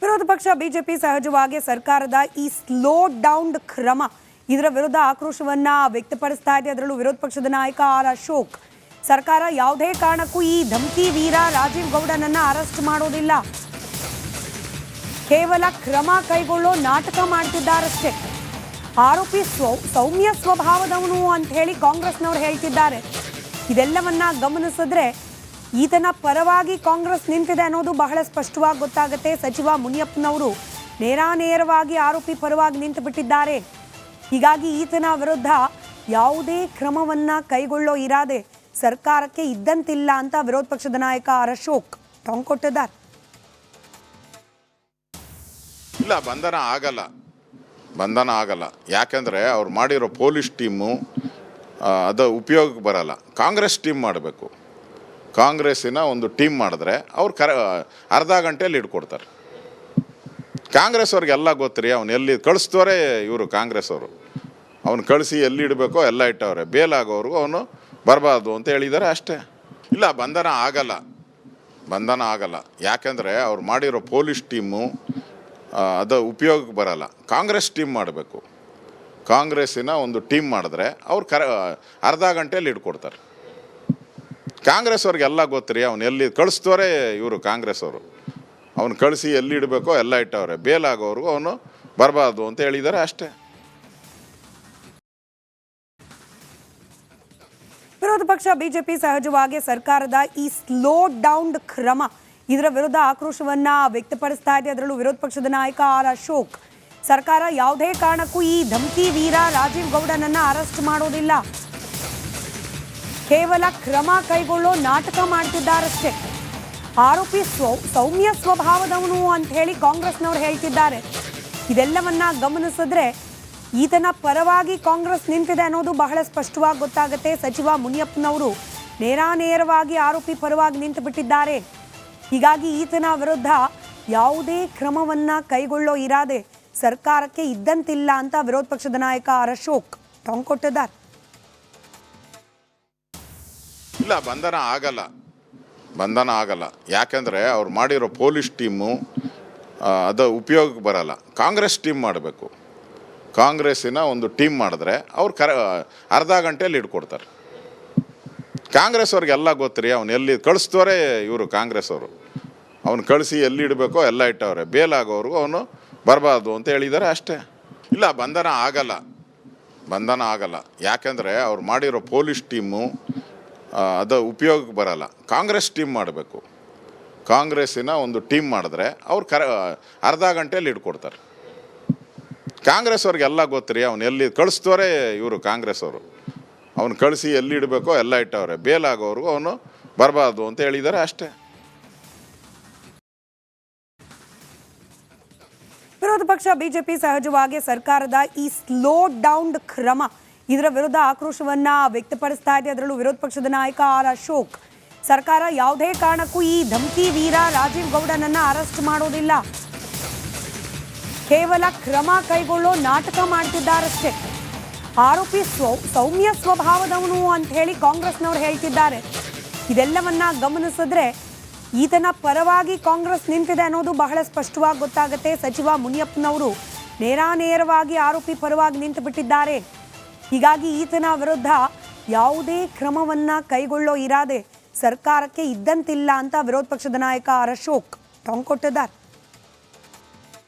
ವಿರೋಧ ಪಕ್ಷ ಬಿಜೆಪಿ ಸಹಜವಾಗಿ ಸರ್ಕಾರದ ಈ ಸ್ಲೋ ಡೌನ್ ಕ್ರಮ ಇದರ ವಿರುದ್ಧ ಆಕ್ರೋಶವನ್ನ ವ್ಯಕ್ತಪಡಿಸ್ತಾ ಇದೆ. ಅದರಲ್ಲೂ ವಿರೋಧ ಪಕ್ಷದ ನಾಯಕ ಆರ್ ಅಶೋಕ್ ಸರ್ಕಾರ ಯಾವುದೇ ಕಾರಣಕ್ಕೂ ಈ ಧಮಕಿ ವೀರ ರಾಜೀವ್ ಗೌಡನನ್ನ ಅರೆಸ್ಟ್ ಮಾಡೋದಿಲ್ಲ, ಕೇವಲ ಕ್ರಮ ಕೈಗೊಳ್ಳೋ ನಾಟಕ ಮಾಡ್ತಿದ್ದಾರಷ್ಟೇ. ಆರೋಪಿ ಸೌಮ್ಯ ಸ್ವಭಾವದವನು ಅಂತ ಹೇಳಿ ಕಾಂಗ್ರೆಸ್ನವರು ಹೇಳ್ತಿದ್ದಾರೆ. ಇದೆಲ್ಲವನ್ನ ಗಮನಿಸಿದ್ರೆ ಈತನ ಪರವಾಗಿ ಕಾಂಗ್ರೆಸ್ ನಿಂತಿದೆ ಅನ್ನೋದು ಬಹಳ ಸ್ಪಷ್ಟವಾಗಿ ಗೊತ್ತಾಗುತ್ತೆ. ಸಚಿವ ಮುನಿಯಪ್ಪನವರು ನೇರಾನೇರವಾಗಿ ಆರೋಪಿ ಪರವಾಗಿ ನಿಂತು ಬಿಟ್ಟಿದ್ದಾರೆ. ಹೀಗಾಗಿ ಈತನ ವಿರುದ್ಧ ಯಾವುದೇ ಕ್ರಮವನ್ನ ಕೈಗೊಳ್ಳೋ ಇರಾದೆ ಸರ್ಕಾರಕ್ಕೆ ಇದ್ದಂತಿಲ್ಲ ಅಂತ ವಿರೋಧ ಪಕ್ಷದ ನಾಯಕ ಆರ್ ಅಶೋಕ್ ಟಾಂಗ್ ಕೊಟ್ಟಿದ್ದಾರೆ. ಇಲ್ಲ, ಬಂಧನ ಆಗಲ್ಲ. ಯಾಕೆಂದರೆ ಅವ್ರು ಮಾಡಿರೋ ಪೊಲೀಸ್ ಟೀಮು ಅದು ಉಪಯೋಗಕ್ಕೆ ಬರಲ್ಲ. ಕಾಂಗ್ರೆಸ್ ಟೀಮ್ ಮಾಡಬೇಕು. ಕಾಂಗ್ರೆಸ್ಸಿನ ಒಂದು ಟೀಮ್ ಮಾಡಿದ್ರೆ ಅವ್ರು ಅರ್ಧ ಗಂಟೆಯಲ್ಲಿ ಹಿಡ್ಕೊಡ್ತಾರೆ. ಕಾಂಗ್ರೆಸ್ ಅವ್ರಿಗೆಲ್ಲ ಗೊತ್ತಿರಿ, ಅವ್ನು ಎಲ್ಲಿ ಕಳಿಸ್ತೋರೆ ಇವರು ಕಾಂಗ್ರೆಸ್ ಅವರು. ಅವ್ನು ಕಳಿಸಿ ಎಲ್ಲಿ ಇಡಬೇಕೋ ಎಲ್ಲ ಇಟ್ಟವ್ರೆ. ಬೇಲಾಗೋವ್ರಿಗೂ ಅವನು ಬರಬಾರ್ದು ಅಂತ ಹೇಳಿದ್ದಾರೆ ಅಷ್ಟೇ. ಇಲ್ಲ, ಬಂಧನ ಆಗಲ್ಲ. ಯಾಕೆಂದರೆ ಅವ್ರು ಮಾಡಿರೋ ಪೊಲೀಸ್ ಟೀಮು ಅದು ಉಪಯೋಗಕ್ಕೆ ಬರಲ್ಲ. ಕಾಂಗ್ರೆಸ್ ಟೀಮ್ ಮಾಡಬೇಕು. ಕಾಂಗ್ರೆಸ್ಸಿನ ಒಂದು ಟೀಮ್ ಮಾಡಿದ್ರೆ ಅವ್ರು ಅರ್ಧ ಗಂಟೆಯಲ್ಲಿ ಹಿಡ್ಕೊಡ್ತಾರೆ. ಕಾಂಗ್ರೆಸ್ ಅವ್ರಿಗೆಲ್ಲ ಗೊತ್ತಿರಿ, ಅವ್ನು ಎಲ್ಲಿ ಕಳಿಸ್ತೋರೆ ಇವರು ಕಾಂಗ್ರೆಸ್ ಅವರು. ಅವ್ನು ಕಳಿಸಿ ಎಲ್ಲಿ ಇಡಬೇಕೋ ಎಲ್ಲ ಇಟ್ಟವ್ರೆ. ಬೇಲಾಗೋವ್ರಿಗೂ ಅವನು ಬರಬಾರ್ದು ಅಂತ ಹೇಳಿದ್ದಾರೆ ಅಷ್ಟೇ. ವಿರೋಧ ಪಕ್ಷ ಬಿಜೆಪಿ ಸಹಜವಾಗಿ ಸರ್ಕಾರದ ಈ ಸ್ಲೋ ಡೌನ್ ಕ್ರಮ ಇದರ ವಿರುದ್ಧ ಆಕ್ರೋಶವನ್ನ ವ್ಯಕ್ತಪಡಿಸ್ತಾ ಇದೆ. ಅದರಲ್ಲೂ ವಿರೋಧ ಪಕ್ಷದ ನಾಯಕ ಆರ್ ಅಶೋಕ್ ಸರ್ಕಾರ ಯಾವುದೇ ಕಾರಣಕ್ಕೂ ಈ ಧಮಕಿ ವೀರ ರಾಜೀವ್ ಗೌಡನನ್ನ ಅರೆಸ್ಟ್ ಮಾಡೋದಿಲ್ಲ, ಕೇವಲ ಕ್ರಮ ಕೈಗೊಳ್ಳೋ ನಾಟಕ ಮಾಡ್ತಿದ್ದಾರಷ್ಟೇ. ಆರೋಪಿ ಸೌಮ್ಯ ಸ್ವಭಾವದವನು ಅಂತ ಹೇಳಿ ಕಾಂಗ್ರೆಸ್ನವರು ಹೇಳ್ತಿದ್ದಾರೆ. ಇದೆಲ್ಲವನ್ನ ಗಮನಿಸಿದ್ರೆ ಈತನ ಪರವಾಗಿ ಕಾಂಗ್ರೆಸ್ ನಿಂತಿದೆ ಅನ್ನೋದು ಬಹಳ ಸ್ಪಷ್ಟವಾಗಿ ಗೊತ್ತಾಗುತ್ತೆ. ಸಚಿವ ಮುನಿಯಪ್ಪನವರು ನೇರಾನೇರವಾಗಿ ಆರೋಪಿ ಪರವಾಗಿ ನಿಂತು ಬಿಟ್ಟಿದ್ದಾರೆ. ಹೀಗಾಗಿ ಈತನ ವಿರುದ್ಧ ಯಾವುದೇ ಕ್ರಮವನ್ನ ಕೈಗೊಳ್ಳೋ ಇರಾದೆ ಸರ್ಕಾರಕ್ಕೆ ಇದ್ದಂತಿಲ್ಲ ಅಂತ ವಿರೋಧ ಪಕ್ಷದ ನಾಯಕ ಆರ್ ಅಶೋಕ್ ಟಾಂಗ್ ಕೊಟ್ಟಿದ್ದಾರೆ. ಇಲ್ಲ, ಬಂಧನ ಆಗಲ್ಲ. ಯಾಕೆಂದರೆ ಅವ್ರು ಮಾಡಿರೋ ಪೊಲೀಸ್ ಟೀಮು ಅದು ಉಪಯೋಗಕ್ಕೆ ಬರಲ್ಲ. ಕಾಂಗ್ರೆಸ್ ಟೀಮ್ ಮಾಡಬೇಕು. ಕಾಂಗ್ರೆಸ್ಸಿನ ಒಂದು ಟೀಮ್ ಮಾಡಿದ್ರೆ ಅವ್ರು ಅರ್ಧ ಗಂಟೆಯಲ್ಲಿ ಹಿಡ್ಕೊಡ್ತಾರೆ. ಕಾಂಗ್ರೆಸ್ ಅವ್ರಿಗೆಲ್ಲ ಗೊತ್ತಿರಿ, ಅವ್ನು ಎಲ್ಲಿ ಕಳಿಸ್ತೋರೆ ಇವರು ಕಾಂಗ್ರೆಸ್ ಅವರು. ಅವ್ನು ಕಳಿಸಿ ಎಲ್ಲಿ ಇಡಬೇಕೋ ಎಲ್ಲ ಇಟ್ಟವ್ರೆ. ಬೇಲಾಗೋವ್ರಿಗೂ ಅವನು ಬರಬಾರ್ದು ಅಂತ ಹೇಳಿದ್ದಾರೆ ಅಷ್ಟೇ. ಇಲ್ಲ, ಬಂಧನ ಆಗಲ್ಲ. ಯಾಕೆಂದರೆ ಅವ್ರು ಮಾಡಿರೋ ಪೊಲೀಸ್ ಟೀಮು ಅದು ಉಪಯೋಗಕ್ಕೆ ಬರಲ್ಲ. ಕಾಂಗ್ರೆಸ್ ಟೀಮ್ ಮಾಡಬೇಕು. ಕಾಂಗ್ರೆಸ್ಸಿನ ಒಂದು ಟೀಮ್ ಮಾಡಿದ್ರೆ ಅವ್ರು ಅರ್ಧ ಗಂಟೆಯಲ್ಲಿ ಹಿಡ್ಕೊಡ್ತಾರೆ. ಕಾಂಗ್ರೆಸ್ ಅವ್ರಿಗೆಲ್ಲ ಗೊತ್ತಿರಿ, ಅವ್ನು ಎಲ್ಲಿ ಕಳಿಸ್ತೋರೆ ಇವರು ಕಾಂಗ್ರೆಸ್ ಅವರು. ಅವ್ನು ಕಳಿಸಿ ಎಲ್ಲಿ ಇಡಬೇಕೋ ಎಲ್ಲ ಇಟ್ಟವ್ರೆ. ಬೇಲಾಗೋವ್ರಿಗೂ ಅವನು ಬರಬಾರ್ದು ಅಂತ ಹೇಳಿದ್ದಾರೆ ಅಷ್ಟೇ. ವಿರೋಧ ಪಕ್ಷ ಬಿಜೆಪಿ ಸಹಜವಾಗಿ ಸರ್ಕಾರದ ಈ ಸ್ಲೋ ಡೌನ್ ಕ್ರಮ ಇದರ ವಿರುದ್ಧ ಆಕ್ರೋಶವನ್ನ ವ್ಯಕ್ತಪಡಿಸ್ತಾ ಇದೆ. ಅದರಲ್ಲೂ ವಿರೋಧ ಪಕ್ಷದ ನಾಯಕ ಆರ್ ಅಶೋಕ್ ಸರ್ಕಾರ ಯಾವುದೇ ಕಾರಣಕ್ಕೂ ಈ ಧಮಕಿ ವೀರ ರಾಜೀವ್ ಗೌಡನನ್ನ ಅರೆಸ್ಟ್ ಮಾಡೋದಿಲ್ಲ, ಕೇವಲ ಕ್ರಮ ಕೈಗೊಳ್ಳೋ ನಾಟಕ ಮಾಡ್ತಿದ್ದಾರಷ್ಟೇ. ಆರೋಪಿ ಸೌಮ್ಯ ಸ್ವಭಾವದವನು ಅಂತ ಹೇಳಿ ಕಾಂಗ್ರೆಸ್ನವರು ಹೇಳ್ತಿದ್ದಾರೆ. ಇದೆಲ್ಲವನ್ನ ಗಮನಿಸಿದ್ರೆ ಈತನ ಪರವಾಗಿ ಕಾಂಗ್ರೆಸ್ ನಿಂತಿದೆ ಅನ್ನೋದು ಬಹಳ ಸ್ಪಷ್ಟವಾಗಿ ಗೊತ್ತಾಗುತ್ತೆ. ಸಚಿವ ಮುನಿಯಪ್ಪನವರು ನೇರಾನೇರವಾಗಿ ಆರೋಪಿ ಪರವಾಗಿ ನಿಂತು ಬಿಟ್ಟಿದ್ದಾರೆ. ಹೀಗಾಗಿ ಈತನ ವಿರುದ್ಧ ಯಾವುದೇ ಕ್ರಮವನ್ನ ಕೈಗೊಳ್ಳೋ ಇರಾದೆ ಸರ್ಕಾರಕ್ಕೆ ಇದ್ದಂತಿಲ್ಲ ಅಂತ ವಿರೋಧ ಪಕ್ಷದ ನಾಯಕ ಆರ್ ಅಶೋಕ್ ಟಾಂಗ್ ಕೊಟ್ಟಿದ್ದಾರೆ.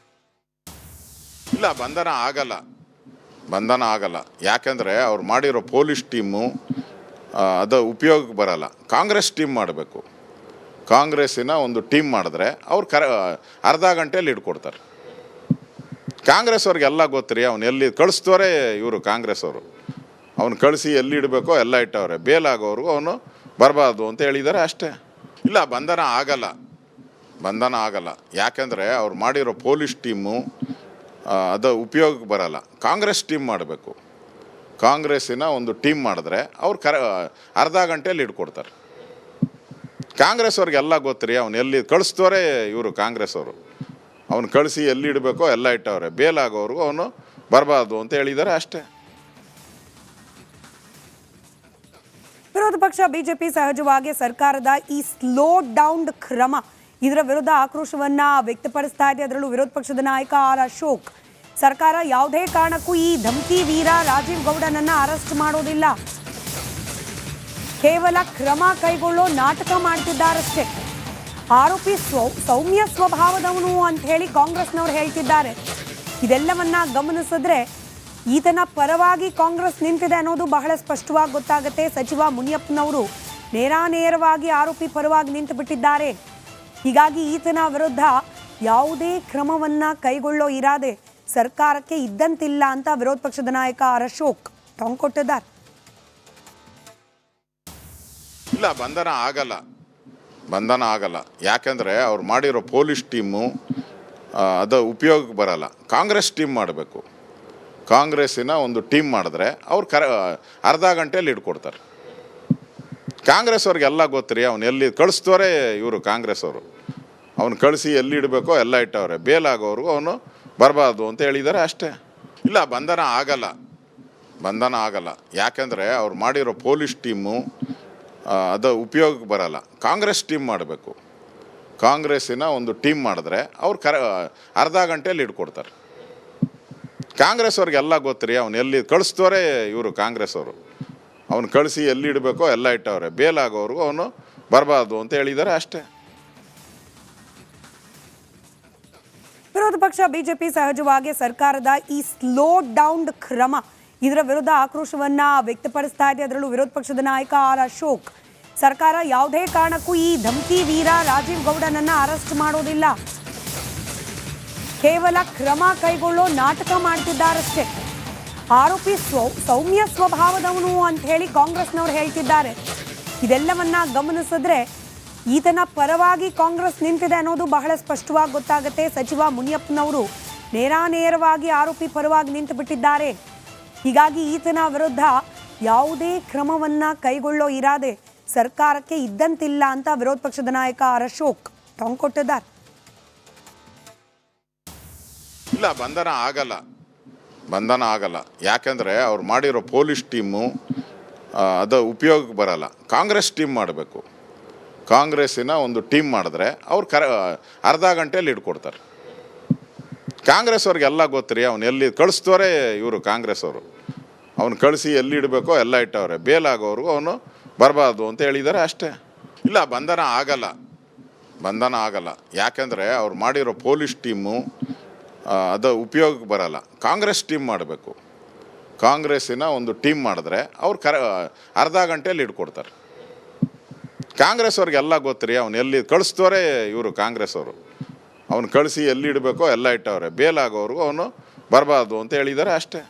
ಇಲ್ಲ, ಬಂಧನ ಆಗಲ್ಲ. ಯಾಕೆಂದರೆ ಅವ್ರು ಮಾಡಿರೋ ಪೊಲೀಸ್ ಟೀಮು ಅದು ಉಪಯೋಗಕ್ಕೆ ಬರಲ್ಲ. ಕಾಂಗ್ರೆಸ್ ಟೀಮ್ ಮಾಡಬೇಕು. ಕಾಂಗ್ರೆಸ್ಸಿನ ಒಂದು ಟೀಮ್ ಮಾಡಿದ್ರೆ ಅವ್ರು ಅರ್ಧ ಗಂಟೆಯಲ್ಲಿ ಹಿಡ್ಕೊಡ್ತಾರೆ. ಕಾಂಗ್ರೆಸ್ ಅವ್ರಿಗೆಲ್ಲ ಗೊತ್ತಿರಿ, ಅವ್ನು ಎಲ್ಲಿ ಕಳಿಸ್ತೋರೆ ಇವರು ಕಾಂಗ್ರೆಸ್ ಅವರು. ಅವ್ನು ಕಳಿಸಿ ಎಲ್ಲಿ ಇಡಬೇಕೋ ಎಲ್ಲ ಇಟ್ಟವ್ರೆ. ಬೇಲಾಗೋವ್ರಿಗೂ ಅವನು ಬರಬಾರ್ದು ಅಂತ ಹೇಳಿದ್ದಾರೆ ಅಷ್ಟೇ. ಇಲ್ಲ, ಬಂಧನ ಆಗಲ್ಲ. ಯಾಕೆಂದರೆ ಅವ್ರು ಮಾಡಿರೋ ಪೊಲೀಸ್ ಟೀಮು ಅದು ಉಪಯೋಗಕ್ಕೆ ಬರಲ್ಲ. ಕಾಂಗ್ರೆಸ್ ಟೀಮ್ ಮಾಡಬೇಕು. ಕಾಂಗ್ರೆಸ್ಸಿನ ಒಂದು ಟೀಮ್ ಮಾಡಿದ್ರೆ ಅವ್ರು ಅರ್ಧ ಗಂಟೆಯಲ್ಲಿ ಹಿಡ್ಕೊಡ್ತಾರೆ. ಕಾಂಗ್ರೆಸ್ ಅವ್ರಿಗೆಲ್ಲ ಗೊತ್ತಿರಿ, ಅವ್ನು ಎಲ್ಲಿ ಕಳಿಸ್ತೋರೆ ಇವರು ಕಾಂಗ್ರೆಸ್ ಅವರು. ಅವ್ನು ಕಳಿಸಿ ಎಲ್ಲಿ ಇಡಬೇಕೋ ಎಲ್ಲ ಇಟ್ಟವ್ರೆ. ಬೇಲಾಗೋವ್ರಿಗೂ ಅವನು ಬರಬಾರ್ದು ಅಂತ ಹೇಳಿದ್ದಾರೆ ಅಷ್ಟೇ. ವಿರೋಧ ಪಕ್ಷ ಬಿಜೆಪಿ ಸಹಜವಾಗಿ ಸರ್ಕಾರದ ಈ ಸ್ಲೋ ಡೌನ್ ಕ್ರಮ ಇದರ ವಿರುದ್ಧ ಆಕ್ರೋಶವನ್ನ ವ್ಯಕ್ತಪಡಿಸ್ತಾ ಇದೆ. ಅದರಲ್ಲೂ ವಿರೋಧ ಪಕ್ಷದ ನಾಯಕ ಆರ್ ಅಶೋಕ್, ಸರ್ಕಾರ ಯಾವುದೇ ಕಾರಣಕ್ಕೂ ಈ ಧಮಕಿ ವೀರ ರಾಜೀವ್ ಗೌಡನನ್ನ ಅರೆಸ್ಟ್ ಮಾಡೋದಿಲ್ಲ, ಕೇವಲ ಕ್ರಮ ಕೈಗೊಳ್ಳೋ ನಾಟಕ ಮಾಡ್ತಿದ್ದಾರಷ್ಟೇ. ಆರೋಪಿ ಸೌಮ್ಯ ಸ್ವಭಾವದವನು ಅಂತ ಹೇಳಿ ಕಾಂಗ್ರೆಸ್ನವರು ಹೇಳ್ತಿದ್ದಾರೆ. ಇದೆಲ್ಲವನ್ನ ಗಮನಿಸಿದ್ರೆ ಈತನ ಪರವಾಗಿ ಕಾಂಗ್ರೆಸ್ ನಿಂತಿದೆ ಅನ್ನೋದು ಬಹಳ ಸ್ಪಷ್ಟವಾಗಿ ಗೊತ್ತಾಗುತ್ತೆ. ಸಚಿವ ಮುನಿಯಪ್ಪನವರು ನೇರಾನೇರವಾಗಿ ಆರೋಪಿ ಪರವಾಗಿ ನಿಂತು ಬಿಟ್ಟಿದ್ದಾರೆ. ಹೀಗಾಗಿ ಈತನ ವಿರುದ್ಧ ಯಾವುದೇ ಕ್ರಮವನ್ನ ಕೈಗೊಳ್ಳೋ ಇರಾದೆ ಸರ್ಕಾರಕ್ಕೆ ಇದ್ದಂತಿಲ್ಲ ಅಂತ ವಿರೋಧ ಪಕ್ಷದ ನಾಯಕ ಆರ್ ಅಶೋಕ್ ಟಾಂಗ್ ಕೊಟ್ಟಿದ್ದಾರೆ. ಇಲ್ಲ, ಬಂಧನ ಆಗಲ್ಲ. ಯಾಕೆಂದರೆ ಅವ್ರು ಮಾಡಿರೋ ಪೊಲೀಸ್ ಟೀಮು ಅದು ಉಪಯೋಗಕ್ಕೆ ಬರಲ್ಲ. ಕಾಂಗ್ರೆಸ್ ಟೀಮ್ ಮಾಡಬೇಕು. ಕಾಂಗ್ರೆಸ್ಸಿನ ಒಂದು ಟೀಮ್ ಮಾಡಿದ್ರೆ ಅವ್ರು ಅರ್ಧ ಗಂಟೆಯಲ್ಲಿ ಹಿಡ್ಕೊಡ್ತಾರೆ. ಕಾಂಗ್ರೆಸ್ ಅವ್ರಿಗೆಲ್ಲ ಗೊತ್ತಿರಿ, ಅವ್ನು ಎಲ್ಲಿ ಕಳಿಸ್ತೋರೆ ಇವರು ಕಾಂಗ್ರೆಸ್ ಅವರು. ಅವ್ನು ಕಳಿಸಿ ಎಲ್ಲಿ ಇಡಬೇಕೋ ಎಲ್ಲ ಇಟ್ಟವ್ರೆ. ಬೇಲಾಗೋವ್ರಿಗೂ ಅವನು ಬರಬಾರ್ದು ಅಂತ ಹೇಳಿದ್ದಾರೆ ಅಷ್ಟೇ. ಇಲ್ಲ, ಬಂಧನ ಆಗಲ್ಲ. ಯಾಕೆಂದರೆ ಅವ್ರು ಮಾಡಿರೋ ಪೊಲೀಸ್ ಟೀಮು ಅದು ಉಪಯೋಗಕ್ಕೆ ಬರಲ್ಲ. ಕಾಂಗ್ರೆಸ್ ಟೀಮ್ ಮಾಡಬೇಕು. ಕಾಂಗ್ರೆಸ್ಸಿನ ಒಂದು ಟೀಮ್ ಮಾಡಿದ್ರೆ ಅವ್ರು ಅರ್ಧ ಗಂಟೆಯಲ್ಲಿ ಹಿಡ್ಕೊಡ್ತಾರೆ. ಕಾಂಗ್ರೆಸ್ ಅವ್ರಿಗೆಲ್ಲ ಗೊತ್ತಿರಿ, ಅವ್ನು ಎಲ್ಲಿ ಕಳಿಸ್ತೋರೆ ಇವರು ಕಾಂಗ್ರೆಸ್ ಅವರು. ಅವ್ನು ಕಳಿಸಿ ಎಲ್ಲಿ ಇಡಬೇಕೋ ಎಲ್ಲ ಇಟ್ಟವ್ರೆ. ಬೇಲಾಗೋವ್ರಿಗೂ ಅವನು ಬರಬಾರ್ದು ಅಂತ ಹೇಳಿದ್ದಾರೆ ಅಷ್ಟೇ. ವಿರೋಧ ಪಕ್ಷ ಬಿಜೆಪಿ ಸಹಜವಾಗಿ ಸರ್ಕಾರದ ಈ ಸ್ಲೋ ಡೌನ್ ಕ್ರಮ, ಇದರ ವಿರುದ್ಧ ಆಕ್ರೋಶವನ್ನ ವ್ಯಕ್ತಪಡಿಸ್ತಾ ಇದೆ. ಅದರಲ್ಲೂ ವಿರೋಧ ಪಕ್ಷದ ನಾಯಕ ಆರ್ ಅಶೋಕ್, ಸರ್ಕಾರ ಯಾವುದೇ ಕಾರಣಕ್ಕೂ ಈ ಧಮಕಿ ವೀರ ರಾಜೀವ್ ಗೌಡನನ್ನ ಅರೆಸ್ಟ್ ಮಾಡೋದಿಲ್ಲ, ಕೇವಲ ಕ್ರಮ ಕೈಗೊಳ್ಳೋ ನಾಟಕ ಮಾಡ್ತಿದ್ದಾರಷ್ಟೇ. ಆರೋಪಿ ಸೌಮ್ಯ ಸ್ವಭಾವದವನು ಅಂತ ಹೇಳಿ ಕಾಂಗ್ರೆಸ್ನವರು ಹೇಳ್ತಿದ್ದಾರೆ. ಇದೆಲ್ಲವನ್ನ ಗಮನಿಸಿದ್ರೆ ಈತನ ಪರವಾಗಿ ಕಾಂಗ್ರೆಸ್ ನಿಂತಿದೆ ಅನ್ನೋದು ಬಹಳ ಸ್ಪಷ್ಟವಾಗಿ ಗೊತ್ತಾಗುತ್ತೆ. ಸಚಿವ ಮುನಿಯಪ್ಪನವರು ನೇರಾನೇರವಾಗಿ ಆರೋಪಿ ಪರವಾಗಿ ನಿಂತು ಬಿಟ್ಟಿದ್ದಾರೆ. ಹೀಗಾಗಿ ಈತನ ವಿರುದ್ಧ ಯಾವುದೇ ಕ್ರಮವನ್ನ ಕೈಗೊಳ್ಳೋ ಇರಾದೆ ಸರ್ಕಾರಕ್ಕೆ ಇದ್ದಂತಿಲ್ಲ ಅಂತ ವಿರೋಧ ಪಕ್ಷದ ನಾಯಕ ಆರ್ ಅಶೋಕ್ ಟಾಂಗ್ ಕೊಟ್ಟಿದ್ದಾರೆ. ಇಲ್ಲ, ಬಂಧನ ಆಗಲ್ಲ. ಯಾಕೆಂದರೆ ಅವ್ರು ಮಾಡಿರೋ ಪೊಲೀಸ್ ಟೀಮು ಅದು ಉಪಯೋಗಕ್ಕೆ ಬರಲ್ಲ. ಕಾಂಗ್ರೆಸ್ ಟೀಮ್ ಮಾಡಬೇಕು. ಕಾಂಗ್ರೆಸ್ಸಿನ ಒಂದು ಟೀಮ್ ಮಾಡಿದ್ರೆ ಅವ್ರು ಅರ್ಧ ಗಂಟೆಯಲ್ಲಿ ಹಿಡ್ಕೊಡ್ತಾರೆ. ಕಾಂಗ್ರೆಸ್ ಅವ್ರಿಗೆಲ್ಲ ಗೊತ್ತಿರಿ, ಅವ್ನು ಎಲ್ಲಿ ಕಳಿಸ್ತೋರೆ ಇವರು ಕಾಂಗ್ರೆಸ್ ಅವರು. ಅವ್ನು ಕಳಿಸಿ ಎಲ್ಲಿ ಇಡಬೇಕೋ ಎಲ್ಲ ಇಟ್ಟವ್ರೆ. ಬೇಲಾಗೋವ್ರಿಗೂ ಅವನು ಬರಬಾರ್ದು ಅಂತ ಹೇಳಿದ್ದಾರೆ ಅಷ್ಟೇ. ಇಲ್ಲ, ಬಂಧನ ಆಗಲ್ಲ. ಯಾಕೆಂದರೆ ಅವ್ರು ಮಾಡಿರೋ ಪೊಲೀಸ್ ಟೀಮು ಅದು ಉಪಯೋಗಕ್ಕೆ ಬರಲ್ಲ. ಕಾಂಗ್ರೆಸ್ ಟೀಮ್ ಮಾಡಬೇಕು. ಕಾಂಗ್ರೆಸ್ಸಿನ ಒಂದು ಟೀಮ್ ಮಾಡಿದ್ರೆ ಅವ್ರು ಅರ್ಧ ಗಂಟೆಯಲ್ಲಿ ಹಿಡ್ಕೊಡ್ತಾರೆ. ಕಾಂಗ್ರೆಸ್ ಅವ್ರಿಗೆಲ್ಲ ಗೊತ್ತಿರಿ, ಅವ್ನು ಎಲ್ಲಿ ಕಳಿಸ್ತೋರೆ ಇವರು ಕಾಂಗ್ರೆಸ್ ಅವರು. ಅವ್ನು ಕಳಿಸಿ ಎಲ್ಲಿ ಇಡಬೇಕೋ ಎಲ್ಲ ಇಟ್ಟವ್ರೆ. ಬೇಲಾಗೋವ್ರಿಗೂ ಅವನು ಬರಬಾರ್ದು ಅಂತ ಹೇಳಿದ್ದಾರೆ ಅಷ್ಟೇ.